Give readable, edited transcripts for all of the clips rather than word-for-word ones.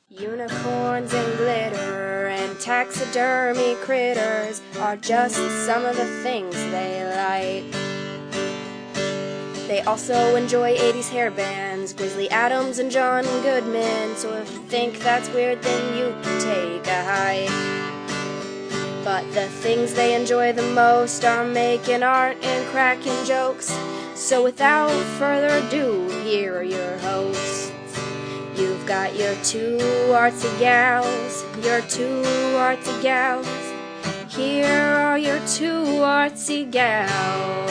Unicorns and glitter and taxidermy critters are just some of the things they like. They also enjoy 80s hair bands, Grizzly Adams and John Goodman, so if you think that's weird then you can take a hike. But the things they enjoy the most are making art and cracking jokes, so without further ado, here are your hosts. You've got your two artsy gals, your two artsy gals. Here are your two artsy gals.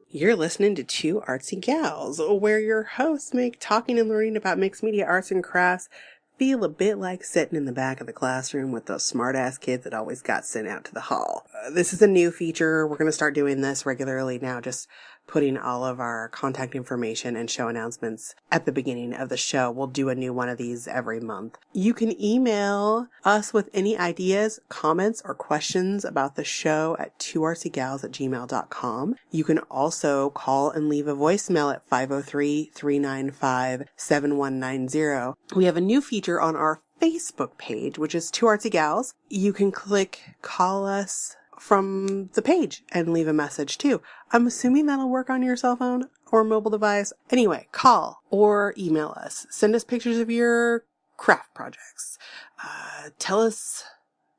You're listening to Two Artsy Gals, where your hosts make talking and learning about mixed media arts and crafts feel a bit like sitting in the back of the classroom with those smart-ass kids that always got sent out to the hall. This is a new feature. We're going to start doing this regularly now, just putting all of our contact information and show announcements at the beginning of the show. We'll do a new one of these every month. You can email us with any ideas, comments, or questions about the show at twoartsygals@gmail.com. You can also call and leave a voicemail at 503-395-7190. We have a new feature on our Facebook page, which is Two Artsy Gals. You can click Call Us from the page and leave a message too. I'm assuming that'll work on your cell phone or mobile device. Anyway, call or email us. Send us pictures of your craft projects. Tell us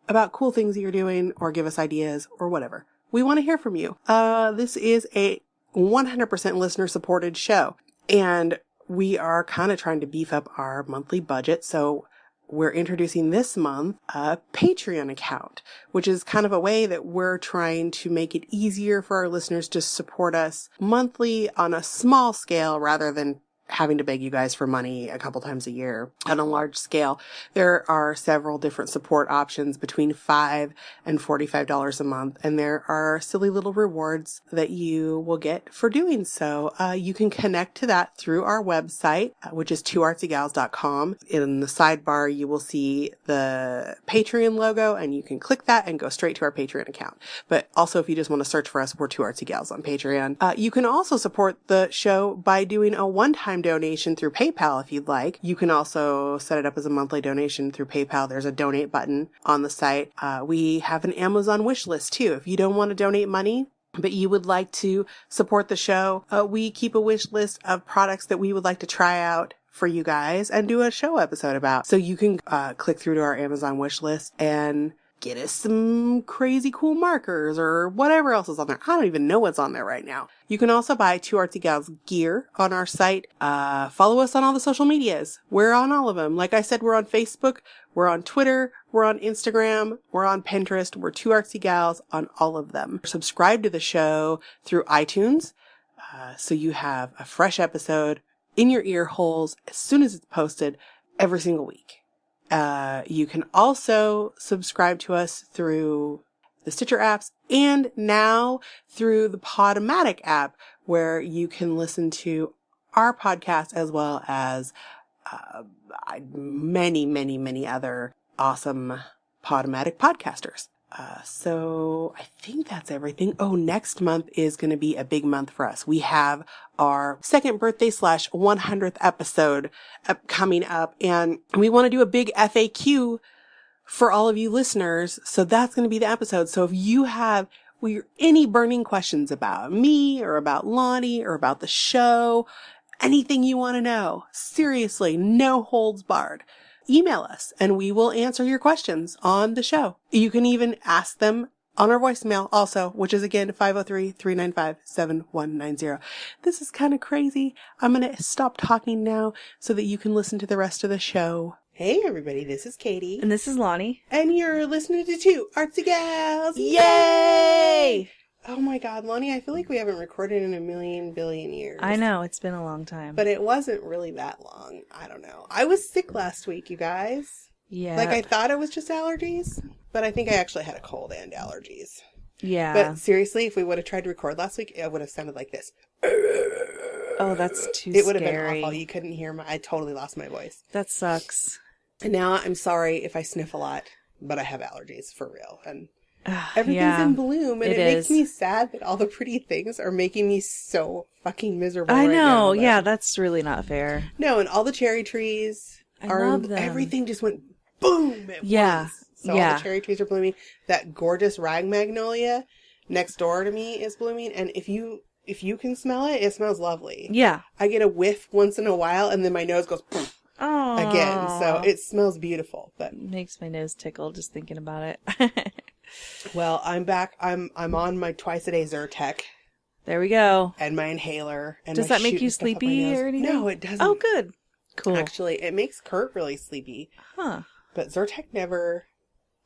about cool things that you're doing or give us ideas or whatever. We want to hear from you. This is a 100% listener supported show, and we are kind of trying to beef up our monthly budget. So we're introducing this month a Patreon account, which is kind of a way that we're trying to make it easier for our listeners to support us monthly on a small scale rather than having to beg you guys for money a couple times a year on a large scale. There are several different support options between $5 and $45 a month, and there are silly little rewards that you will get for doing so. You can connect to that through our website, which is twoartsygals.com. In the sidebar, you will see the Patreon logo, and you can click that and go straight to our Patreon account. But also, if you just want to search for us, we're Two Artsy Gals on Patreon. You can also support the show by doing a one-time donation through PayPal if you'd like. You can also set it up as a monthly donation through PayPal. There's a donate button on the site. We have an Amazon wish list too. If you don't want to donate money, but you would like to support the show, we keep a wish list of products that we would like to try out for you guys and do a show episode about. So you can click through to our Amazon wish list and get us some crazy cool markers or whatever else is on there. I don't even know what's on there right now. You can also buy Two Artsy Gals gear on our site. Follow us on all the social medias. We're on all of them. Like I said, we're on Facebook, we're on Twitter, we're on Instagram, we're on Pinterest. We're Two Artsy Gals on all of them. Subscribe to the show through iTunes, so you have a fresh episode in your ear holes as soon as it's posted every single week. You can also subscribe to us through the Stitcher apps and now through the Podomatic app, where you can listen to our podcast as well as many other awesome Podomatic podcasters. So I think that's everything. Oh, next month is going to be a big month for us. We have our second birthday / 100th episode coming up, and we want to do a big FAQ for all of you listeners. So that's going to be the episode. So if you have any burning questions about me or about Lonnie or about the show, anything you want to know, seriously, no holds barred, email us and we will answer your questions on the show. You can even ask them on our voicemail also, which is again 503-395-7190. This is kind of crazy. I'm going to stop talking now so that you can listen to the rest of the show. Hey everybody, this is Katie. And this is Lonnie. And you're listening to Two Artsy Gals. Yay! Oh my God, Lonnie, I feel like we haven't recorded in a billion years. I know, it's been a long time. But it wasn't really that long. I don't know. I was sick last week, you guys. Yeah. Like, I thought it was just allergies, but I think I actually had a cold and allergies. Yeah. But seriously, if we would have tried to record last week, it would have sounded like this. Oh, that's too scary. It would have been awful. You couldn't hear I totally lost my voice. That sucks. And now I'm sorry if I sniff a lot, but I have allergies for real. And Everything's yeah, in bloom, and it makes is. me sad that all the pretty things are making me so fucking miserable I right now. know. But- Yeah, that's really not fair. No, and all the cherry trees I love them. everything just went boom at Yeah. once. So all the cherry trees are blooming. That gorgeous rag magnolia next door to me is blooming, and if you can smell it, it smells lovely. Yeah. I get a whiff once in a while, and then my nose goes poof Oh. again. So it smells beautiful. But makes my nose tickle just thinking about it. well, I'm back. I'm on my twice a day Zyrtec There we go. and my inhaler. And Does my that make you shooting stuff up my sleepy nose. or anything? No, it doesn't. Oh, good. Cool. Actually, it makes Kurt really sleepy. Huh. But Zyrtec never,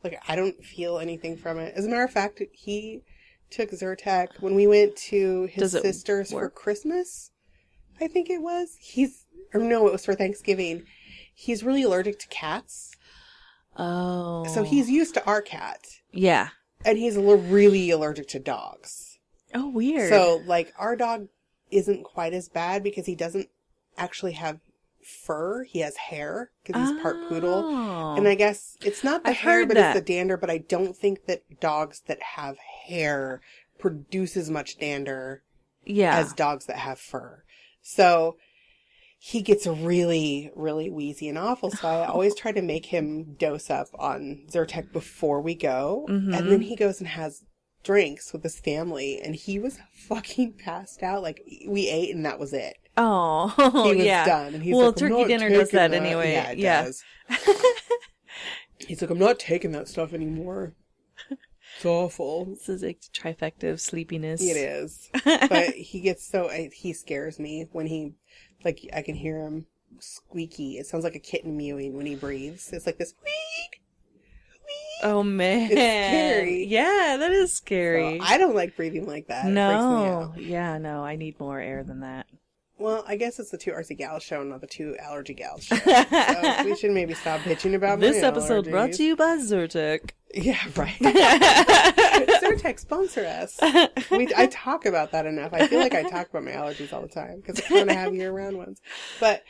like, I don't feel anything from it. As a matter of fact, he took Zyrtec when we went to his Does it sister's for work? Christmas. I think it was. No, it was for Thanksgiving. He's really allergic to cats. Oh. So he's used to our cat. Yeah. And he's really allergic to dogs. Oh, weird. So, like, our dog isn't quite as bad because he doesn't actually have fur. He has hair because he's part poodle. Oh. And I guess it's not the I've hair, heard but that. it's the dander. But I don't think that dogs that have hair produce as much dander Yeah. as dogs that have fur. So he gets really, really wheezy and awful. So I always try to make him dose up on Zyrtec before we go. Mhm. And then he goes and has drinks with his family. And he was fucking passed out. Like, we ate and that was it. Oh, He was yeah. done. And he's Well, like, "I'm turkey not dinner does taking that anyway. Yeah, it Yeah. does. He's like, I'm not taking that stuff anymore. It's awful. This is a trifecta of sleepiness. It is. But he gets he scares me when he, like, I can hear him squeaky. It sounds like a kitten mewing when he breathes. It's like this squeak, squeak. Oh, man. It's scary. Yeah, that is scary. So I don't like breathing like that. It freaks me No. out. Yeah, no, I need more air than that. Well, I guess it's the 2 RC Gals show, not the 2 Allergy Gals show. So we should maybe stop bitching about This my episode brought allergies. to you by Zyrtec. Yeah, right. Zyrtec, sponsor us. I talk about that enough. I feel like I talk about my allergies all the time because I kind of have year-round ones. But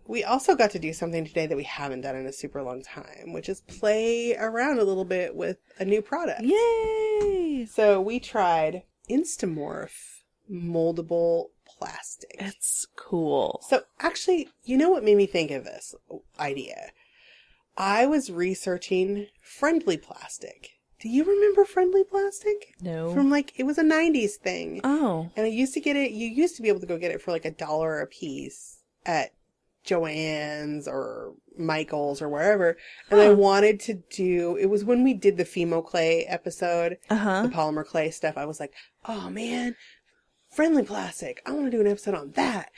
we also got to do something today that we haven't done in a super long time, which is play around a little bit with a new product. Yay! So we tried Instamorph moldable plastic. It's cool. So actually, you know what made me think of this idea? I was researching Friendly Plastic. Do you remember Friendly Plastic? No. From it was a 90s thing. Oh. And I used to get it, you used to be able to go get it for like $1 a piece at Joann's or Michael's or wherever. And I wanted to it was when we did the Fimo Clay episode, Uh-huh. the polymer clay stuff. I was like, oh man, Friendly Plastic. I want to do an episode on that.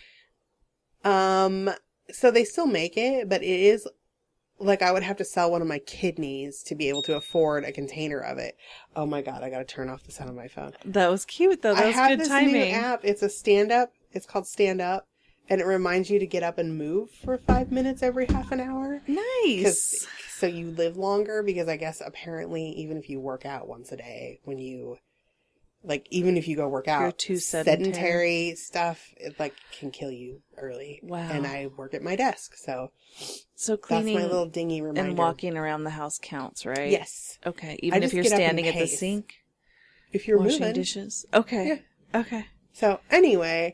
So they still make it, but it is like I would have to sell one of my kidneys to be able to afford a container of it. Oh my God, I got to turn off the sound of my phone. That was cute, though. That I was have good this timing. new app. It's a stand-up. It's called Stand Up. And it reminds you to get up and move for 5 minutes every half an hour. Nice. So you live longer because I guess apparently even if you work out once a day, when you, even if you go work out, You're too sedentary stuff, it can kill you early. Wow. And I work at my desk. So So that's cleaning my little dingy reminder. and walking around the house counts, right? Yes. Okay. Even if just you're get up and standing at the pace. sink, If you're washing moving. dishes. Okay. Okay. So anyway,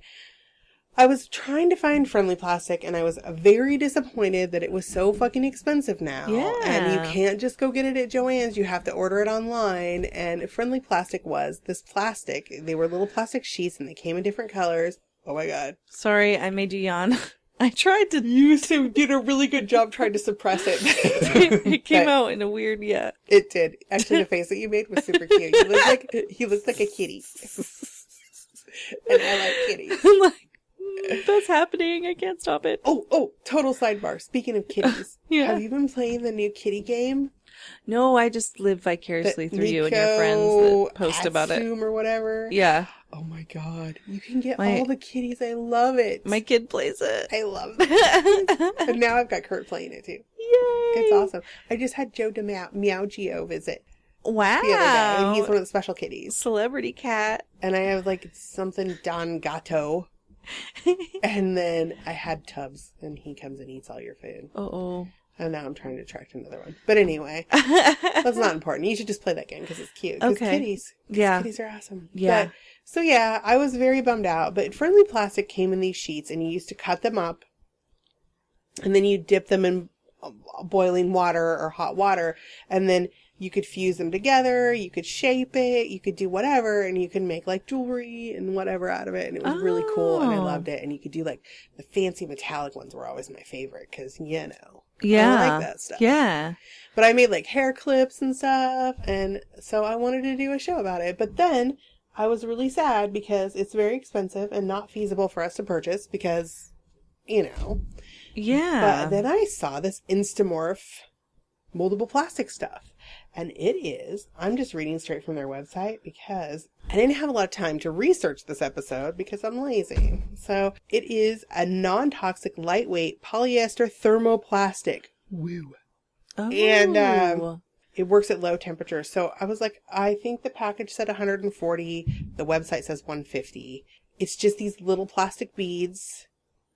I was trying to find Friendly Plastic and I was very disappointed that it was so fucking expensive now. Yeah. And you can't just go get it at Joann's. You have to order it online. And Friendly Plastic was this plastic. They were little plastic sheets and they came in different colors. Oh my God. Sorry, I made you yawn. I tried to. You did a really good job trying to suppress it. It came But out in a weird, yeah. It did. Actually, the face that you made was super cute. He looked like a kitty. And I like kitties. I'm like, that's happening. I can't stop it. Oh, total sidebar. Speaking of kitties, Yeah. have you been playing the new kitty game? No, I just live vicariously The through you and your Nico friends that post about it. Atsum or whatever. Yeah. Oh my God. You can get My- all the kitties. I love it. My kid plays it. I love it. And now I've got Kurt playing it too. Yay! It's awesome. I just had Joe Meowgio visit Wow. the other day. And he's one of the special kitties. Celebrity cat. And I have something Don Gato. And then I had Tubbs, and he comes and eats all your food. Uh-oh. And now I'm trying to attract another one. But anyway, that's not important. You should just play that game because it's cute. Because kitties are awesome. Yeah. So yeah, I was very bummed out. But Friendly Plastic came in these sheets, and you used to cut them up, and then you dip them in boiling water or hot water, and then you could fuse them together, you could shape it, you could do whatever, and you could make like jewelry and whatever out of it, and it was really cool, and I loved it. And you could do like the fancy metallic ones were always my favorite because, you know, I like that stuff. Yeah. But I made like hair clips and stuff, and so I wanted to do a show about it. But then I was really sad because it's very expensive and not feasible for us to purchase because, you know. Yeah. But then I saw this Instamorph moldable plastic stuff. And it is, I'm just reading straight from their website because I didn't have a lot of time to research this episode because I'm lazy. So it is a non-toxic, lightweight polyester thermoplastic. Woo. Oh. And it works at low temperature. So I was like, I think the package said 140. The website says 150. It's just these little plastic beads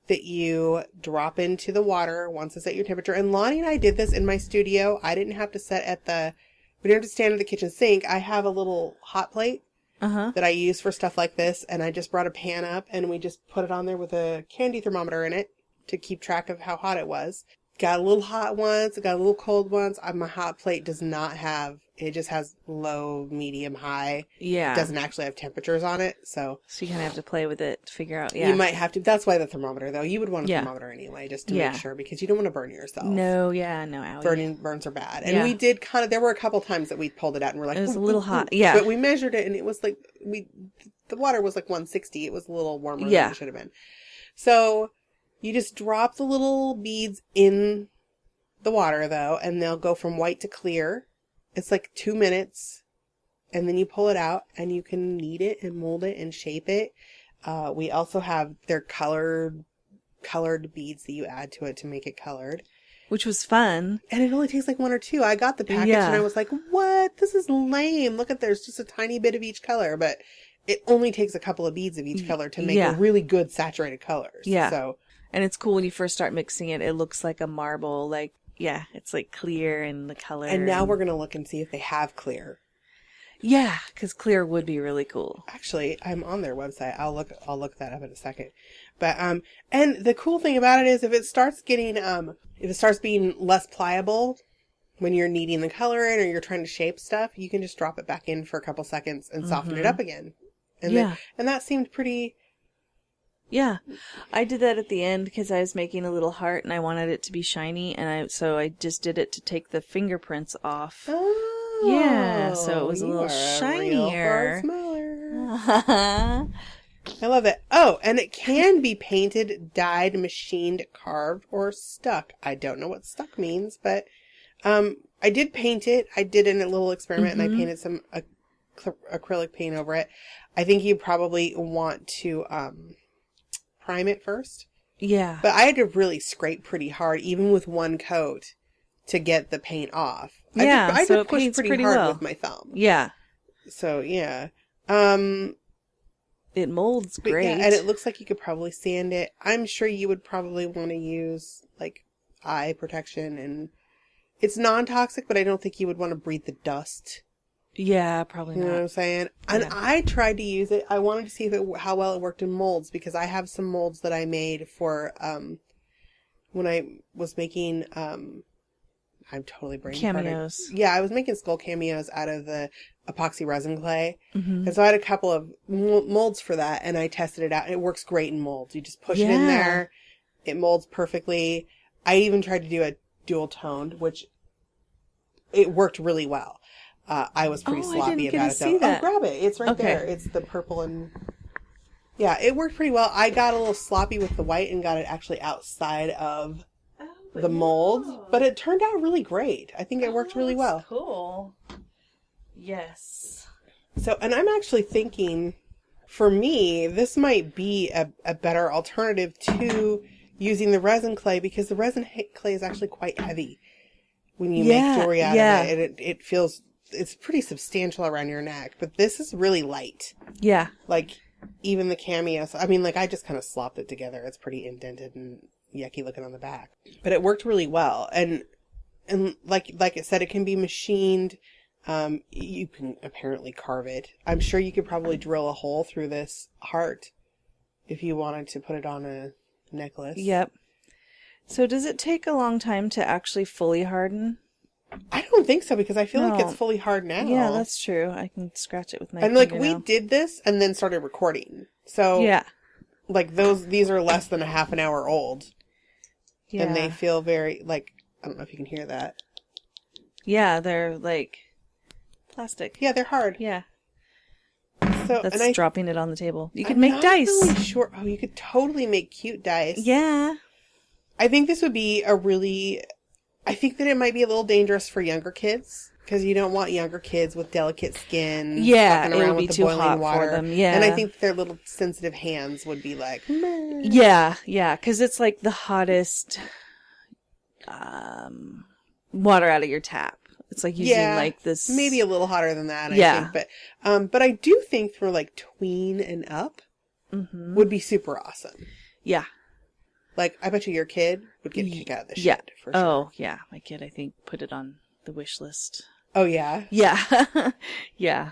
that you drop into the water once it's at your temperature. And Lonnie and I did this in my studio. I didn't have to we didn't have to stand at the kitchen sink. I have a little hot plate that I use for stuff like this. And I just brought a pan up and we just put it on there with a candy thermometer in it to keep track of how hot it was. Got a little hot ones. Got a little cold ones. My hot plate does not have, it just has low, medium, high. Yeah. It doesn't actually have temperatures on it. So you kind of have to play with it to figure out. Yeah. You might have to. That's why the thermometer, though. You would want a thermometer anyway, just to make sure, because you don't want to burn yourself. No, owie. Burns are bad. And we did there were a couple times that we pulled it out and we're like, it was a little hot. Yeah. But we measured it and it was like, the water was like 160. It was a little warmer than it should have been. So you just drop the little beads in the water, though, and they'll go from white to clear. It's like 2 minutes, and then you pull it out, and you can knead it and mold it and shape it. We also have their colored beads that you add to it to make it colored. Which was fun. And it only takes like 1 or 2. I got the package, and I was like, what? This is lame. Look at there's just a tiny bit of each color, but it only takes a couple of beads of each color to make a really good saturated colors. Yeah. So, and it's cool when you first start mixing it. It looks like a marble, like, yeah, it's like clear in the color. And now we're going to look and see if they have clear. Yeah, because clear would be really cool. Actually, I'm on their website. I'll look that up in a second. But, and the cool thing about it is if it starts being less pliable when you're kneading the color in or you're trying to shape stuff, you can just drop it back in for a couple seconds and soften it up again. And and that seemed pretty. Yeah, I did that at the end because I was making a little heart and I wanted it to be shiny, and so I just did it to take the fingerprints off. Oh, yeah, so it was a little shinier. I love it. Oh, and it can be painted, dyed, machined, carved, or stuck. I don't know what stuck means, but I did paint it. I did in a little experiment, and I painted some acrylic paint over it. I think you probably want to prime it first. Yeah. But I had to really scrape pretty hard, even with one coat, to get the paint off. Yeah, I so did it push paints pretty pretty hard well. with my thumb. Yeah. So, yeah. It molds But great. yeah, and it looks like you could probably sand it. I'm sure you would probably want to use, like, eye protection, and it's non-toxic, but I don't think you would want to breathe the dust. Yeah, probably You not. know what I'm saying? And I tried to use it. I wanted to see how well it worked in molds, because I have some molds that I made for when I was making I'm totally brain cameos. Yeah, I was making skull cameos out of the epoxy resin clay, and so I had a couple of molds for that, and I tested it out, and it works great in molds. You just push it in there, it molds perfectly. I even tried to do a dual toned, which it worked really well. I was pretty sloppy about it, though. Oh, grab it. It's right there. It's the purple and... Yeah, it worked pretty well. I got a little sloppy with the white and got it actually outside of the mold. But it turned out really great. I think it worked really well. Cool. Yes. So, and I'm actually thinking, for me, this might be a better alternative to using the resin clay, because the resin clay is actually quite heavy when you make jewelry out of it. And it feels... It's pretty substantial around your neck, but this is really light. Yeah. Like, even the cameos, I mean, like, I just kind of slopped it together. It's pretty indented and yucky looking on the back. But it worked really well. And like I said, it can be machined. You can apparently carve it. I'm sure you could probably drill a hole through this heart if you wanted to put it on a necklace. Yep. So does it take a long time to actually fully harden? I don't think so, because I feel like it's fully hard now. Yeah, that's true. I can scratch it with my And like we fingernail. did this and then started recording. So Yeah. like these are less than a half an hour old. Yeah. And they feel very like, I don't know if you can hear that. Yeah, they're like plastic. Yeah, they're hard. Yeah. So That's dropping it on the table. You could I'm make not dice. Really sure. Oh, you could totally make cute dice. Yeah. I think this would be I think that it might be a little dangerous for younger kids, because you don't want younger kids with delicate skin. Yeah, walking it around would be with the too boiling hot water. for them. Yeah. And I think their little sensitive hands would be like, meh. Yeah, because it's like the hottest water out of your tap. It's like using like this. Maybe a little hotter than that, Yeah. I think. But I do think for like tween and up would be super awesome. Yeah. Like, I bet you your kid would get a kick out of this Yeah. shit, for sure. Oh, yeah. My kid, I think, put it on the wish list. Oh, yeah? Yeah. Yeah.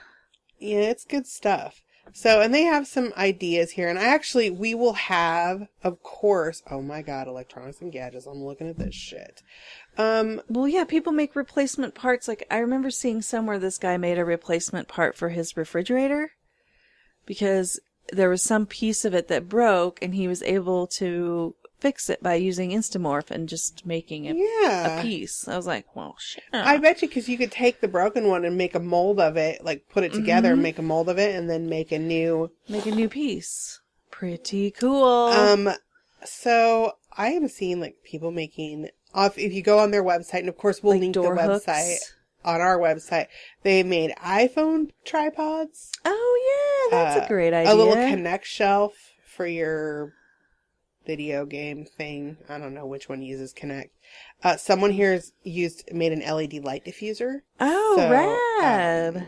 Yeah, it's good stuff. So, and they have some ideas here, and we will have, of course, oh my god, electronics and gadgets, I'm looking at this shit. Well, yeah, people make replacement parts. Like, I remember seeing somewhere this guy made a replacement part for his refrigerator because there was some piece of it that broke, and he was able to fix it by using Instamorph and just making a piece. I was like, well, shit. I bet you, because you could take the broken one and make a mold of it, like put it together and make a mold of it, and then make a new piece. Pretty cool. So I am seeing like people making if you go on their website, and of course we'll like link the door website hooks. on our website. They made iPhone tripods. Oh yeah, that's a great idea. A little Connect shelf for your video game thing. I don't know which one uses Connect. Someone here has made an LED light diffuser. Oh, rad.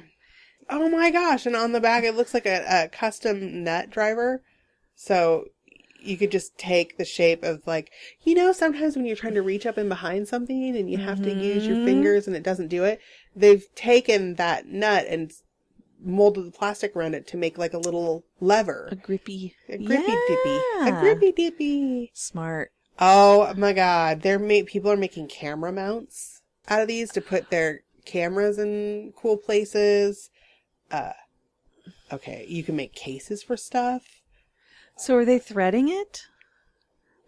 Oh my gosh. And on the back, it looks like a custom nut driver. So you could just take the shape of like, sometimes when you're trying to reach up in behind something and you have to use your fingers and it doesn't do it. They've taken that nut and molded the plastic around it to make like a little lever. A grippy dippy. Smart. Oh my god. People are making camera mounts out of these to put their cameras in cool places. Okay, you can make cases for stuff. So are they threading it?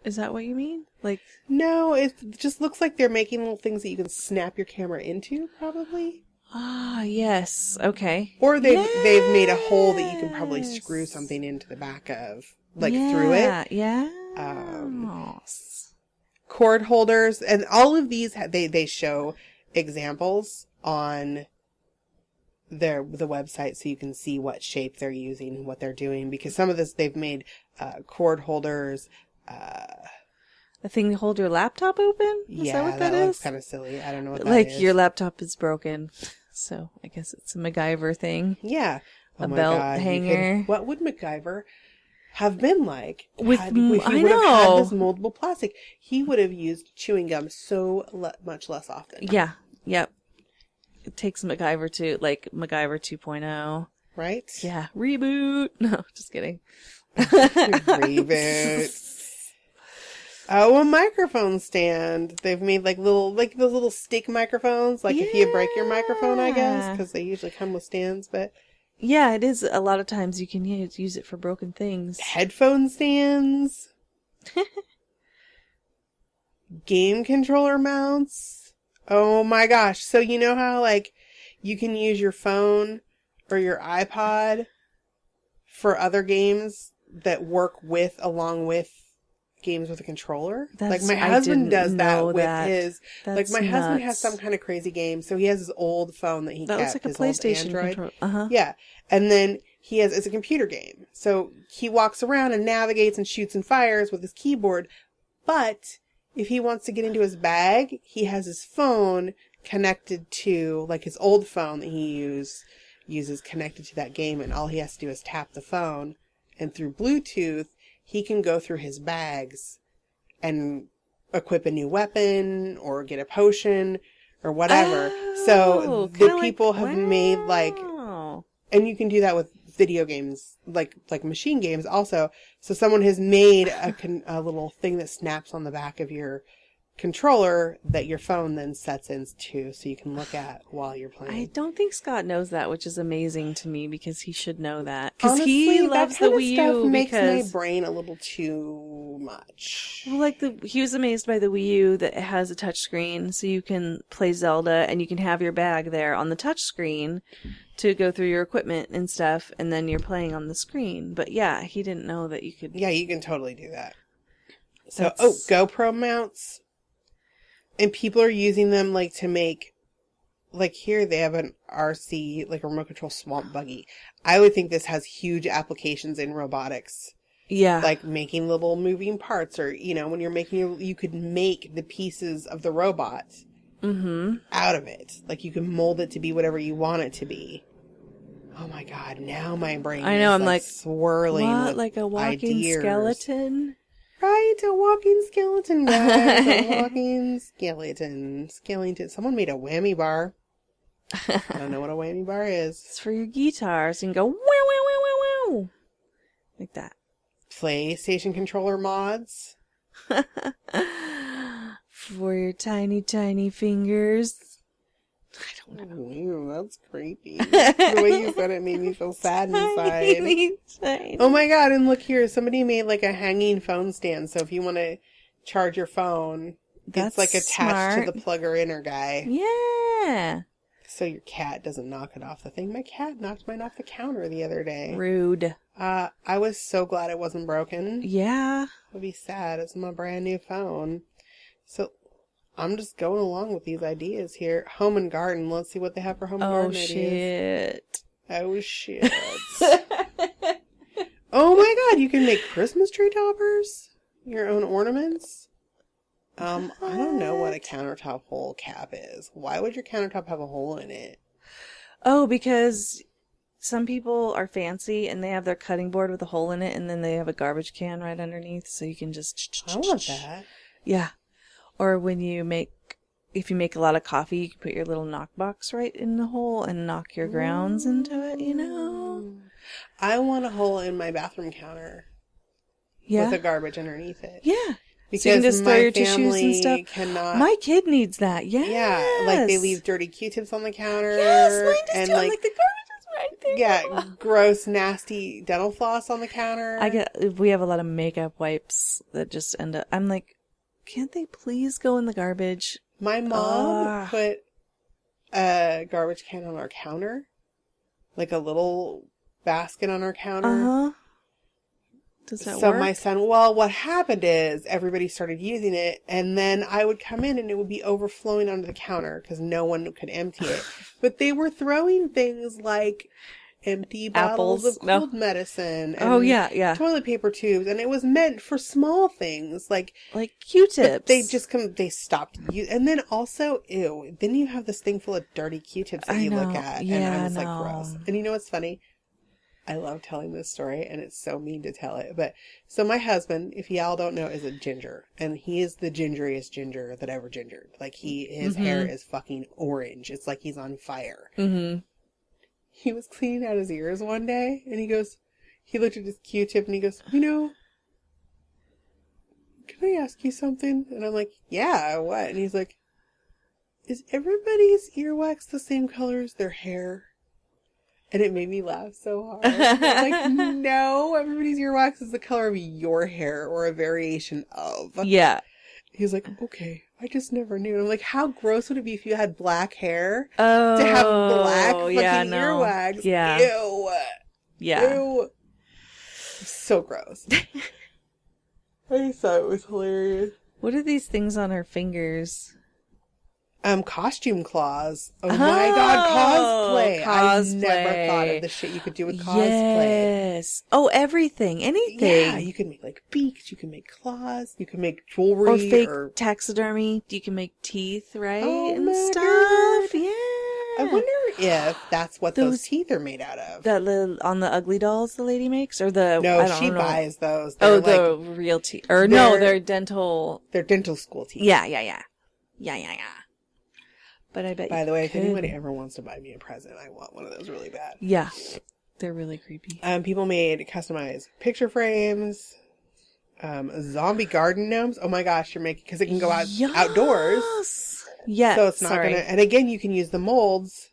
Is that what you mean? Like, no, it just looks like they're making little things that you can snap your camera into, probably. ah, yes. Okay. Or they've made a hole that you can probably screw something into the back of, like through it. Yeah. Cord holders, and all of these they show examples on the website, so you can see what shape they're using and what they're doing, because some of this they've made cord holders. A thing to hold your laptop open? Is that what that is? Looks kind of silly. I don't know what that like is. your laptop is broken, so I guess it's a MacGyver thing. Yeah. Oh a my belt God, hanger. What would MacGyver have been like if he would have had this moldable plastic? He would have used chewing gum so much less often. Yeah. Yep. It takes MacGyver to MacGyver 2.0. Right? Yeah. Reboot. No, just kidding. Reboot. Oh, a microphone stand. They've made like those little stick microphones. Like if you break your microphone, I guess, because they usually come with stands. But yeah, it is. A lot of times you can use it for broken things. Headphone stands. Game controller mounts. Oh my gosh. So you know how like you can use your phone or your iPod for other games that work along with games with a controller? Like my husband does that with his. Like my husband has some kind of crazy game, so he has his old phone that he kept. Looks like a PlayStation controller. Yeah, and then it's a computer game, so he walks around and navigates and shoots and fires with his keyboard. But if he wants to get into his bag, he has his phone connected to like his old phone that he uses connected to that game, and all he has to do is tap the phone, and through Bluetooth he can go through his bags and equip a new weapon or get a potion or whatever. So the people have made like, and you can do that with video games, like machine games also. So someone has made a little thing that snaps on the back of your controller that your phone then sets into, so you can look at while you're playing. I don't think Scott knows that, which is amazing to me because he should know that. Because Honestly, he loves the Wii U. Makes my brain a little too much. Well, like he was amazed by the Wii U that it has a touch screen, so you can play Zelda and you can have your bag there on the touch screen to go through your equipment and stuff, and then you're playing on the screen. But yeah, he didn't know that you could. Yeah, you can totally do that. So, GoPro mounts. And people are using them like to make, like here they have an RC, like a remote control swamp buggy. I would think this has huge applications in robotics. Yeah. Like making little moving parts, or, you know, when you're making, you could make the pieces of the robot out of it. Like you can mold it to be whatever you want it to be. Oh my God, now my brain is I'm like swirling what? with Like a walking ideas. Skeleton? Right, a walking skeleton, guys. A walking skeleton. Someone made a whammy bar. I don't know what a whammy bar is. It's for your guitar, so you can go wow, wow, wow, wow, wow. Like that. PlayStation controller mods. For your tiny, tiny fingers. I don't know. Ew, that's creepy. The way you said it made me feel sad inside. Tiny. Oh my God, and look here. Somebody made like a hanging phone stand. So if you want to charge your phone, it's like attached to the plugger-inner guy. Yeah. So your cat doesn't knock it off the thing. My cat knocked mine off the counter the other day. Rude. I was so glad it wasn't broken. Yeah. It would be sad. It's my brand new phone. So I'm just going along with these ideas here. Home and garden. Let's see what they have for home and garden ideas. Oh, shit. Oh, my God. You can make Christmas tree toppers? Your own ornaments? I don't know what a countertop hole cap is. Why would your countertop have a hole in it? Oh, because some people are fancy and they have their cutting board with a hole in it, and then they have a garbage can right underneath, so you can just... I want that. Yeah. Or when if you make a lot of coffee, you can put your little knock box right in the hole and knock your grounds into it, you know? I want a hole in my bathroom counter. Yeah. With a garbage underneath it. Yeah. Because so you can just throw my your tissues and stuff. Cannot... My kid needs that, yes. Yeah, like they leave dirty Q-tips on the counter. Yes, mine does and too. Like the garbage is right there. Yeah, gross, nasty dental floss on the counter. We have a lot of makeup wipes that just end up... I'm like, can't they please go in the garbage? My mom put a garbage can on our counter. Like a little basket on our counter. Uh-huh. Does that work? So my son, well, what happened is everybody started using it, and then I would come in and it would be overflowing onto the counter because no one could empty it. But they were throwing things like empty bottles of cold medicine and toilet paper tubes, and it was meant for small things like Q-tips. They stopped and then also then you have this thing full of dirty Q-tips that you look at, and I was like, gross. And you know what's funny? I love telling this story, and it's so mean to tell it. But so my husband, if y'all don't know, is a ginger, and he is the gingeriest ginger that ever gingered. Like his hair is fucking orange. It's like he's on fire. Mm-hmm. He was cleaning out his ears one day, and he looked at his Q-tip, and he goes, you know, can I ask you something? And I'm like, yeah, what? And he's like, is everybody's earwax the same color as their hair? And it made me laugh so hard. I'm like, no, everybody's earwax is the color of your hair or a variation of. Yeah. He's like, okay, I just never knew. And I'm like, how gross would it be if you had black hair to Oh, have black fucking earwax? Yeah. Ew. Yeah. Ew. So gross. I just thought it was hilarious. What are these things on her fingers? Costume claws. Oh my God, cosplay. I never thought of the shit you could do with cosplay. Yes. Oh, everything. Anything. Yeah, you can make like beaks, you can make claws, you can make jewelry. Or fake taxidermy. You can make teeth, right? Oh, and my stuff. God. Yeah. I wonder if that's what those Those- teeth are made out of. That on the ugly dolls the lady makes, or the No, I don't she know. buys those. Oh, They're the real teeth, or no, they're dental. they're dental school teeth. Yeah. But I bet. By you the way, if could. anybody ever wants to buy me a present, I want one of those really bad. Yeah, they're really creepy. People made customized picture frames, zombie garden gnomes. Oh my gosh, you're making, because it can go outdoors. Yeah. So it's not gonna. And again, you can use the molds.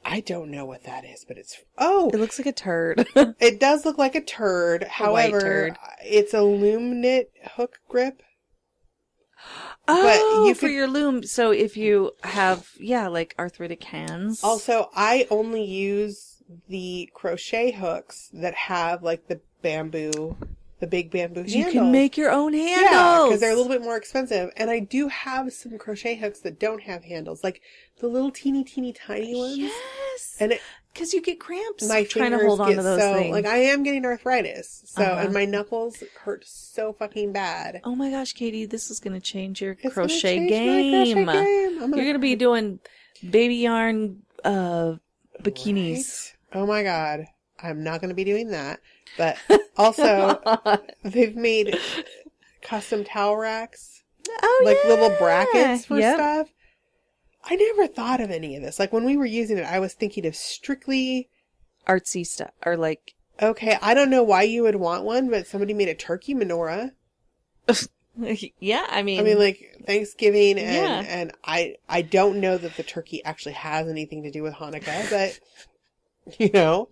I don't know what that is, but it's It looks like a turd. it does look like a turd. white However, turd. it's a loom knit hook grip. Oh, you for could- your loom. So if you have, like arthritic hands. Also, I only use the crochet hooks that have like the big bamboo handles. you can make your own handles. Yeah, because they're a little bit more expensive. And I do have some crochet hooks that don't have handles, like the little teeny tiny ones. Yes. And because you get cramps my trying to fingers hold on get to those so things. like I am getting arthritis, so Uh-huh. and my knuckles hurt so fucking bad. Oh my gosh, Katie, this is going to change your It's gonna crochet change my game. crochet game. You're going to be doing baby yarn bikinis. Right? Oh my god, I'm not going to be doing that. But also, they've made custom towel racks, Oh, like yeah. little brackets for Yep. stuff. I never thought of any of this. Like when we were using it, I was thinking of strictly Artsy stuff. Or like, okay, I don't know why you would want one, but somebody made a turkey menorah. yeah, I mean, Like Thanksgiving Yeah. and I don't know that the turkey actually has anything to do with Hanukkah, but you know,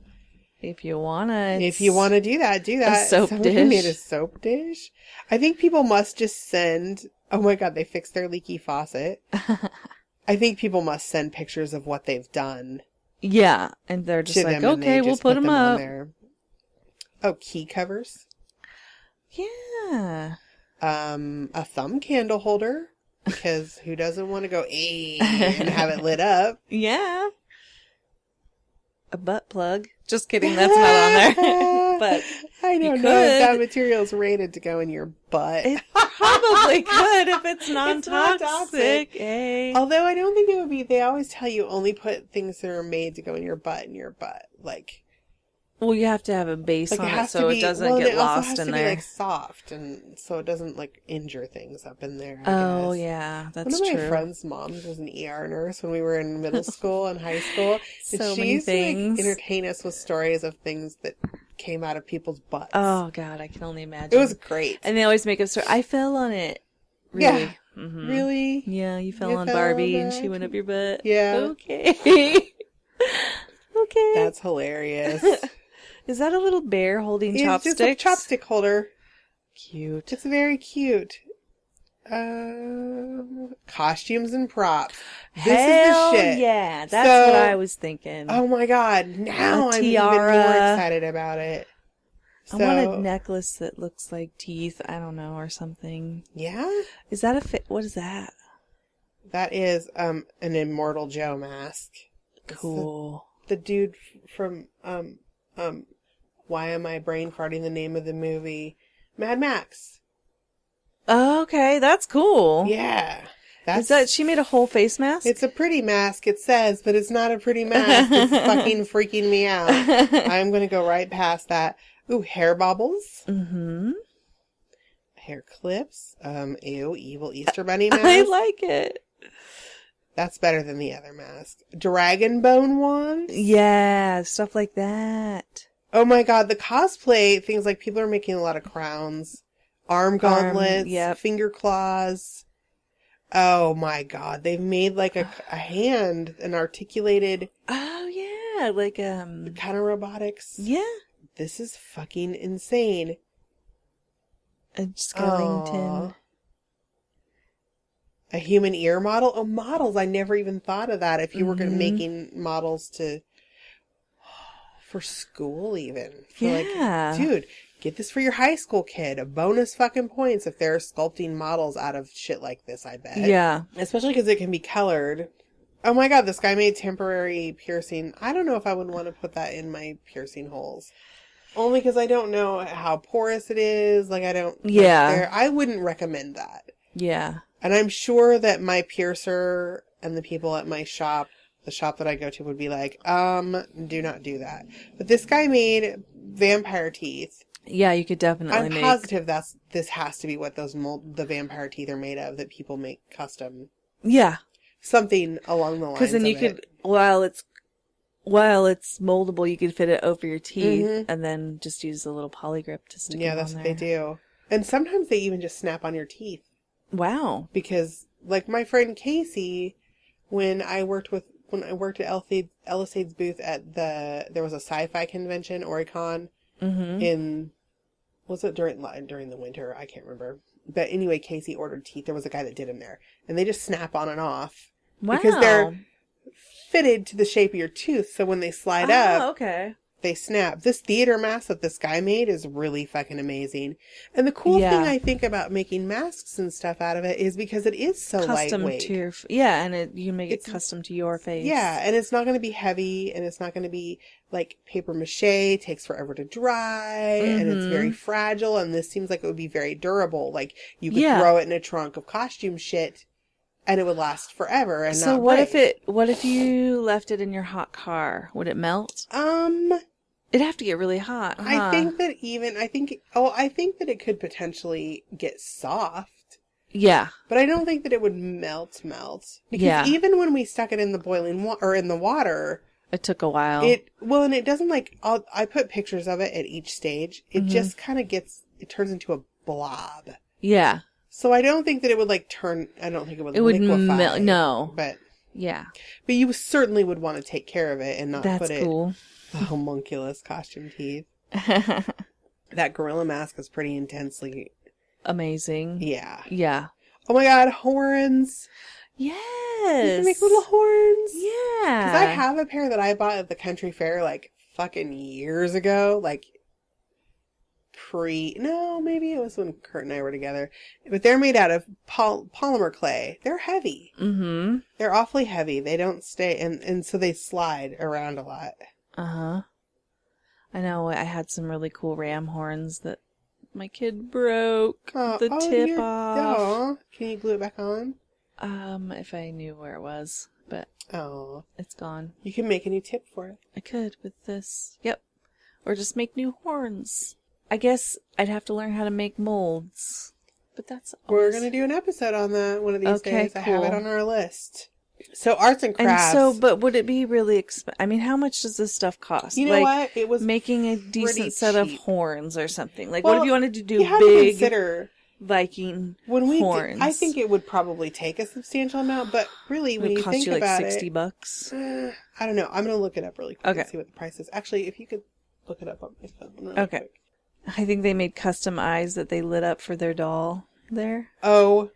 if you want to. if you want to do that, do that. soap Somebody dish. made a soap dish. I think people must just send. Oh my god, they fixed their leaky faucet. I think people must send pictures of what they've done Yeah, and they're just to like, them, and they okay, we'll just put them on up. there. Oh, key covers. Yeah. A thumb candle holder, because who doesn't want to go and have it lit up? Yeah. A butt plug. Just kidding, that's not on there. But I don't you know if that could. material's rated to go in your butt. it probably could if it's not non-toxic. toxic. Eh? Although I don't think it would be. They always tell you only put things that are made to go in your butt. Like Well, you have to have a base it on it has so to it be. doesn't Well, get it also lost has in to there. be like soft, and so it doesn't like injure things up in there. I Oh, guess. yeah, that's One of my true. friends' moms was an ER nurse when we were in middle school and high school. And So she many used to things. like, entertain us with stories of things that came out of people's butts. Oh, God, I can only imagine. It was great. And they always make up story. I fell on it. Really? Yeah. Mhm. Really? Yeah, you fell You on fell Barbie on and she that? went up your butt. Yeah. Okay. Okay. That's hilarious. Is that a little bear holding It's chopsticks? just a chopstick holder. Cute. It's very cute. Costumes and props. This Hell is the shit. yeah. That's So- what I was thinking. Oh my god. Now A I'm even more tiara. excited about it. I want a necklace that looks like teeth. I don't know, or something. Yeah? Is that what is that? That is an Immortal Joe mask. It's Cool. The dude from why am I brain farting the name of the movie? Mad Max. Oh, okay, that's cool. Yeah. Is that she made a whole face mask? It's a pretty mask, it says, but it's not a pretty mask. It's fucking freaking me out. I'm going to go right past that. Ooh, hair baubles. Mm-hmm. Hair clips. Ew, evil Easter Bunny mask. I like it. That's better than the other mask. Dragon bone wands. Yeah, stuff like that. Oh my god, the cosplay things, like people are making a lot of crowns, arm gauntlets, yep. finger claws. Oh my god, they've made like a hand, an articulated Oh yeah, like kind of robotics. yeah, This is fucking insane. a skeleton. Aw. A human ear model? Oh, models. I never even thought of that. If you were going to making models for school even. For Yeah. like, dude, get this for your high school kid. A bonus fucking points if they're sculpting models out of shit like this, I bet. Yeah. Especially because it can be colored. Oh my god, this guy made temporary piercing. I don't know if I would want to put that in my piercing holes. Only because I don't know how porous it is. Like, I don't... Yeah. I wouldn't recommend that. Yeah. And I'm sure that my piercer and the people at my shop the shop that I go to would be like, do not do that. But this guy made vampire teeth. Yeah, you could definitely I'm positive this has to be what the vampire teeth are made of, that people make custom. Yeah. Something along the lines of because then you could, while it's moldable, you could fit it over your teeth and then just use a little poly grip to stick it on there. Yeah, that's what they do. And sometimes they even just snap on your teeth. Wow. Because, like my friend Casey, when I worked at Elisade's booth at there was a sci-fi convention, Oricon, was it during the winter? I can't remember. But anyway, Casey ordered teeth. There was a guy that did them there. And they just snap on and off. Wow. Because they're fitted to the shape of your tooth. So when they slide up, okay, they snap. This theater mask that this guy made is really fucking amazing. And the cool thing I think about making masks and stuff out of it is because it is so custom lightweight. To your, and you make it custom to your face. Yeah, and it's not going to be heavy, and it's not going to be like paper mache. It takes forever to dry, and it's very fragile, and this seems like it would be very durable. Like, you could throw it in a trunk of costume shit, and it would last forever and so not break. What if you left it in your hot car? Would it melt? It'd have to get really hot. Huh? I think that it could potentially get soft. Yeah. But I don't think that it would melt. Because even when we stuck it in the boiling or in the water, it took a while. And it doesn't I put pictures of it at each stage. It just kind of it turns into a blob. Yeah. So I don't think that it would I don't think it would liquefy. No. But yeah. But you certainly would want to take care of it and not put it. That's cool. The homunculus costume teeth. That gorilla mask is pretty intensely amazing. Yeah. Yeah. Oh my god, horns. Yes. You can make little horns. Yeah. Because I have a pair that I bought at the country fair fucking years ago. Maybe it was when Kurt and I were together. But they're made out of polymer clay. They're heavy. Mm-hmm. They're awfully heavy. They don't stay, and so they slide around a lot. Uh-huh. I know, I had some really cool ram horns that my kid broke the tip off. Oh, can you glue it back on? If I knew where it was, but it's gone. You can make a new tip for it. I could with this. Yep. Or just make new horns. I guess I'd have to learn how to make molds. But that's We're going to do an episode on that one of these days. Cool. I have it on our list. So arts and crafts. But would it be really expensive? I mean, how much does this stuff cost? You know what? It was making a decent set of horns or something. What if you wanted to do big Viking horns? I think it would probably take a substantial amount, but really, when you think about it, $60. I don't know. I'm going to look it up really quick and see what the price is. Actually, if you could look it up on my phone. Really quick. I think they made custom eyes that they lit up for their doll there. Oh,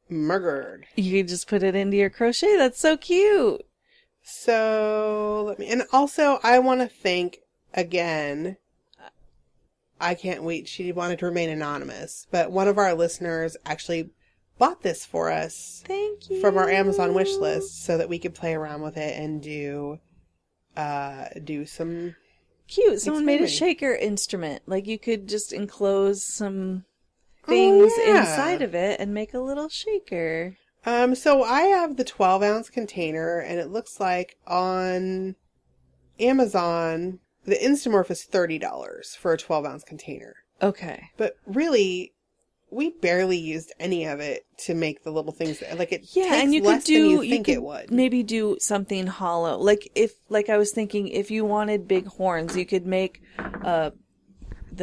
murdered. You could just put it into your crochet. That's so cute. So, and also I want to thank again, I can't wait. She wanted to remain anonymous, but one of our listeners actually bought this for us. Thank you. From our Amazon wish list so that we could play around with it and do some cute. Someone made a shaker instrument. You could just enclose some things inside of it and make a little shaker. So I have the 12-ounce container, and it looks like on Amazon, the Instamorph is $30 for a 12-ounce container. Okay. But really, we barely used any of it to make the little things. It takes and you less could do, than you think it would. Maybe do something hollow. I was thinking, if you wanted big horns, you could make the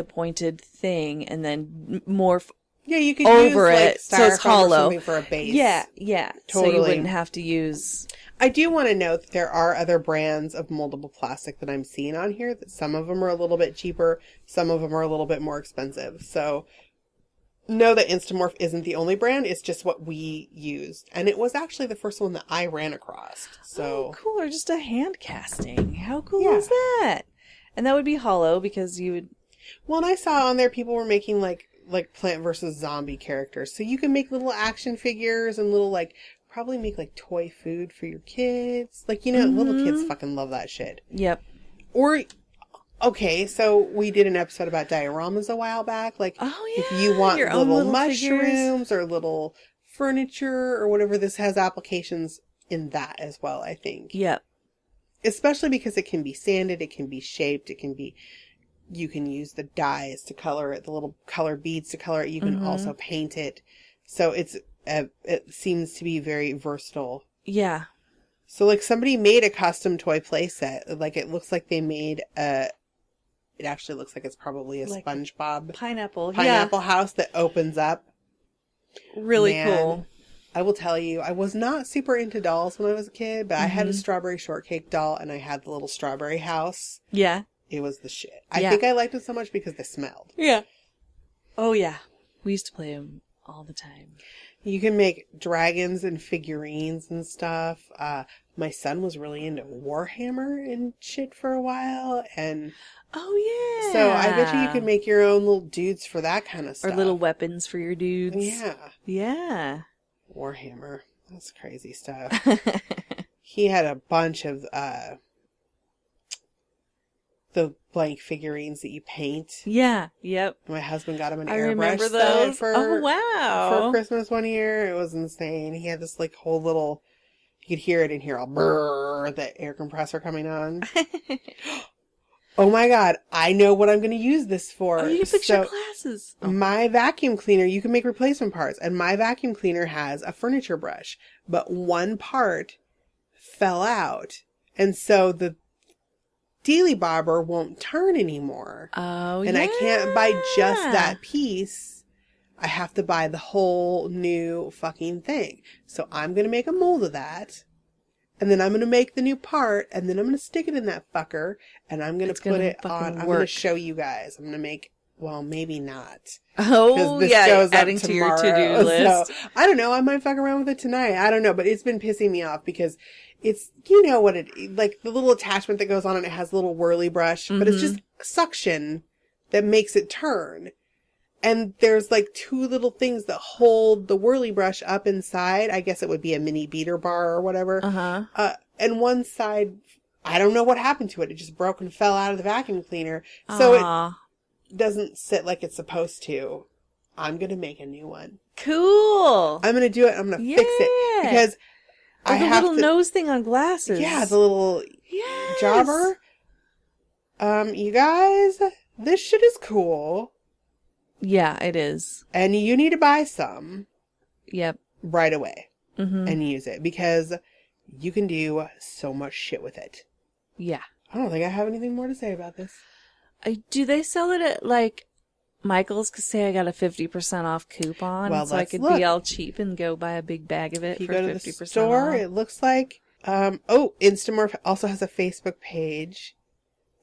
pointed thing and then morph you could over use, it so it's hollow or something for a base. Yeah. Totally. So you wouldn't have to use. I do want to note that there are other brands of moldable plastic that I'm seeing on here. That some of them are a little bit cheaper, some of them are a little bit more expensive. So know that Instamorph isn't the only brand. It's just what we used, and it was actually the first one that I ran across. So cool! Or just a hand casting. How cool is that? And that would be hollow because you would. Well, and I saw on there people were making like Plant vs. Zombie characters. So you can make little action figures and little probably make toy food for your kids. Little kids fucking love that shit. Yep. Or, okay, so we did an episode about dioramas a while back. If you want your little own mushrooms figures. or little furniture or whatever, this has applications in that as well, I think. Yep. Especially because it can be sanded, it can be shaped, you can use the dyes to color it, the little color beads to color it. You can also paint it. So it seems to be very versatile. Yeah. So like somebody made a custom toy playset. Like it looks like they made it actually looks like it's probably a like SpongeBob pineapple house that opens up. Really Man, cool. I will tell you, I was not super into dolls when I was a kid, but I had a strawberry shortcake doll and I had the little strawberry house. Yeah. It was the shit. I think I liked it so much because they smelled. Yeah. Oh, yeah. We used to play them all the time. You can make dragons and figurines and stuff. My son was really into Warhammer and shit for a while. And oh, yeah. so I bet you can make your own little dudes for that kind of stuff. Or little weapons for your dudes. Yeah. Yeah. Warhammer. That's crazy stuff. He had a bunch of the blank figurines that you paint. Yeah. Yep. My husband got him an I airbrush remember set those. for Christmas one year. It was insane. He had this like whole little, you could hear it in here all brrr, the air compressor coming on. Oh my God, I know what I'm going to use this for. Oh, you can fix your glasses. Oh. My vacuum cleaner, you can make replacement parts, and my vacuum cleaner has a furniture brush, but one part fell out, and so the dealy bobber won't turn anymore. Oh, and I can't buy just that piece. I have to buy the whole new fucking thing. So I'm going to make a mold of that. And then I'm going to make the new part. And then I'm going to stick it in that fucker. And I'm going to put it on. I'm going to show you guys. I'm going to make, well, maybe not. Oh, this yeah. goes Adding up to your tomorrow. to-do list. So, I don't know. I might fuck around with it tonight. I don't know. But it's been pissing me off because it's, you know what it, like the little attachment that goes on and it has a little whirly brush, but it's just suction that makes it turn. And there's like two little things that hold the whirly brush up inside. I guess it would be a mini beater bar or whatever. And one side, I don't know what happened to it. It just broke and fell out of the vacuum cleaner. So it doesn't sit like it's supposed to. I'm going to make a new one. Cool. I'm going to do it. I'm going to fix it because I have the little nose thing on glasses. Yeah, the little jobber. You guys, this shit is cool. Yeah, it is. And you need to buy some. Yep. Right away. And use it because you can do so much shit with it. Yeah. I don't think I have anything more to say about this. Do they sell it at like Michael's? Because say I got a 50% off coupon, so I could be all cheap and go buy a big bag of it for 50% off. If you go to the store, it looks like, Instamorph also has a Facebook page.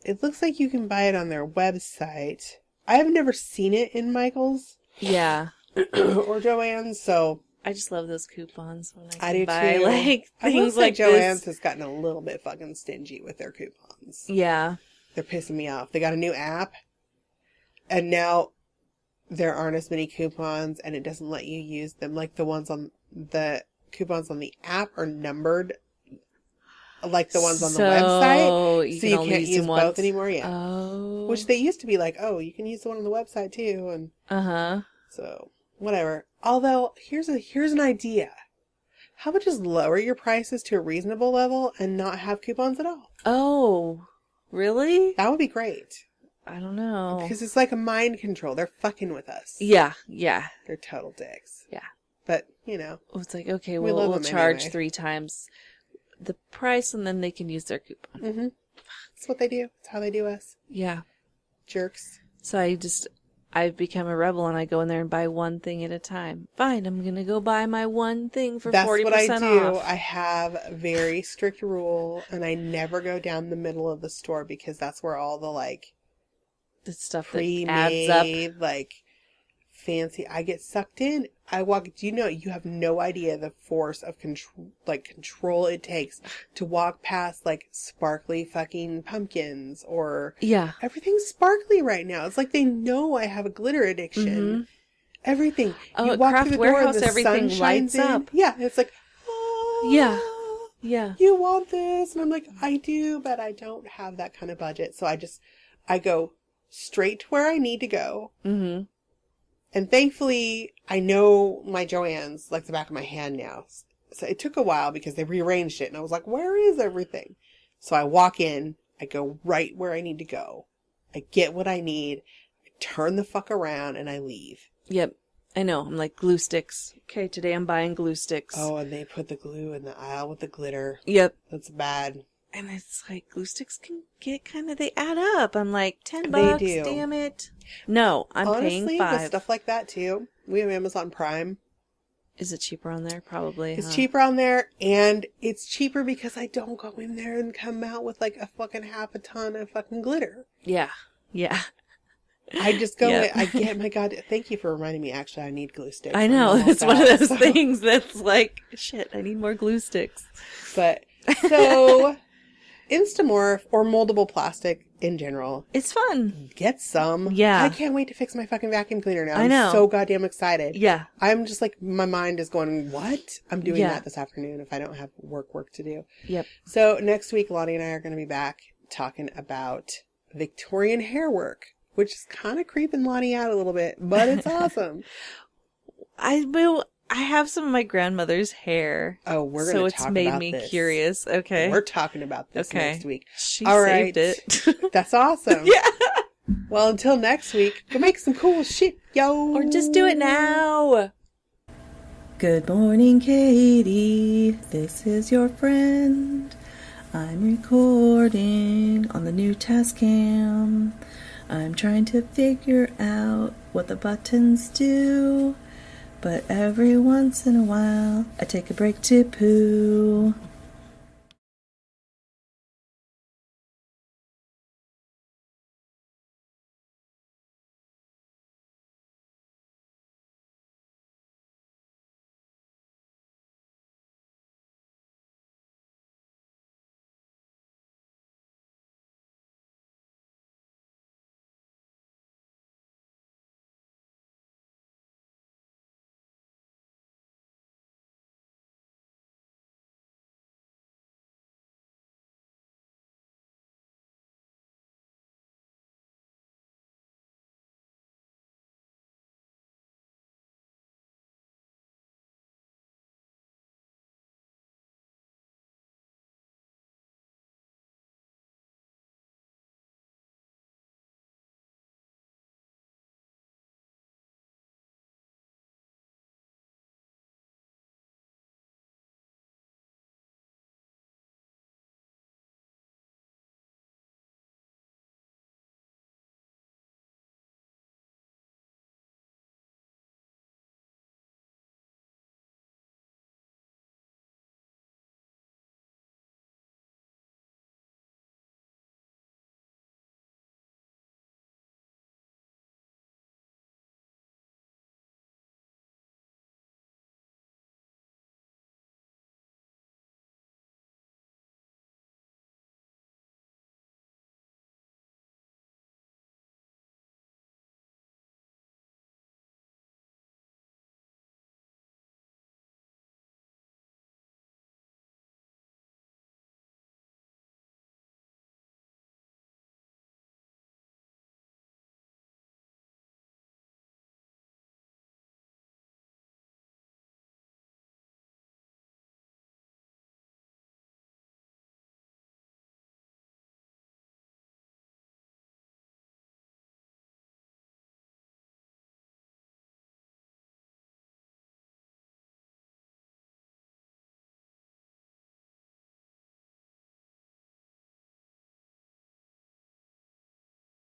It looks like you can buy it on their website. I have never seen it in Michael's. Yeah. Or Joann's, so. I just love those coupons when I can do buy too. like I things will say like Joann's this. has gotten a little bit fucking stingy with their coupons. Yeah. They're pissing me off. They got a new app, and now there aren't as many coupons, and it doesn't let you use them. Like the coupons on the app are numbered, like the ones on the website. So you can't use both anymore. Yeah. Oh. Which they used to be like, oh, you can use the one on the website too, and so whatever. Although here's an idea. How about just lower your prices to a reasonable level and not have coupons at all? Oh, really? That would be great. I don't know. Because it's like a mind control. They're fucking with us. Yeah, yeah. They're total dicks. Yeah. But, you know. It's like, okay, we'll charge 3 times the price and then they can use their coupon. Mm-hmm. That's what they do. That's how they do us. Yeah. Jerks. So I've become a rebel and I go in there and buy one thing at a time. Fine, I'm going to go buy my one thing for 40% off. That's what I do. I have a very strict rule and I never go down the middle of the store because that's where all the stuff that adds up. Like fancy. I get sucked in. You have no idea the force of control it takes to walk past like sparkly fucking pumpkins or everything's sparkly right now. It's like they know I have a glitter addiction. Everything. Oh, you at walk Craft through the door Warehouse, and the everything sun lights shines in. up. Yeah, it's like, yeah. You want this? And I'm like, I do, but I don't have that kind of budget. So I go straight to where I need to go. And thankfully, I know my Joann's like the back of my hand now. So it took a while because they rearranged it. And I was like, where is everything? So I walk in. I go right where I need to go. I get what I need. I turn the fuck around and I leave. Yep. I know. I'm like, glue sticks. Okay, today I'm buying glue sticks. Oh, and they put the glue in the aisle with the glitter. Yep. That's bad. And it's like, glue sticks can get they add up. I'm like, $10, they do. Damn it. No, I'm Honestly, paying $5. with stuff like that too. We have Amazon Prime. Is it cheaper on there? Probably. It's cheaper on there, and it's cheaper because I don't go in there and come out with like a fucking half a ton of fucking glitter. Yeah. Yeah. I just go, I get, my God, thank you for reminding me. Actually, I need glue sticks. I know. It's one of those things that's like, shit, I need more glue sticks. But, so, Instamorph or moldable plastic in general. It's fun. Get some. Yeah. I can't wait to fix my fucking vacuum cleaner now. I know. I'm so goddamn excited. Yeah. I'm just like, my mind is going, what? I'm doing that this afternoon if I don't have work to do. Yep. So, next week, Lottie and I are going to be back talking about Victorian hair work, which is kind of creeping Lonnie out a little bit, but it's awesome. I have some of my grandmother's hair. Oh, we're going to talk about this. So it's made me curious. Okay. We're talking about this next week. She All saved right. it. That's awesome. Yeah. Well, until next week, go make some cool shit, yo. Or just do it now. Good morning, Katie. This is your friend. I'm recording on the new Tascam. I'm trying to figure out what the buttons do, but every once in a while I take a break to poo.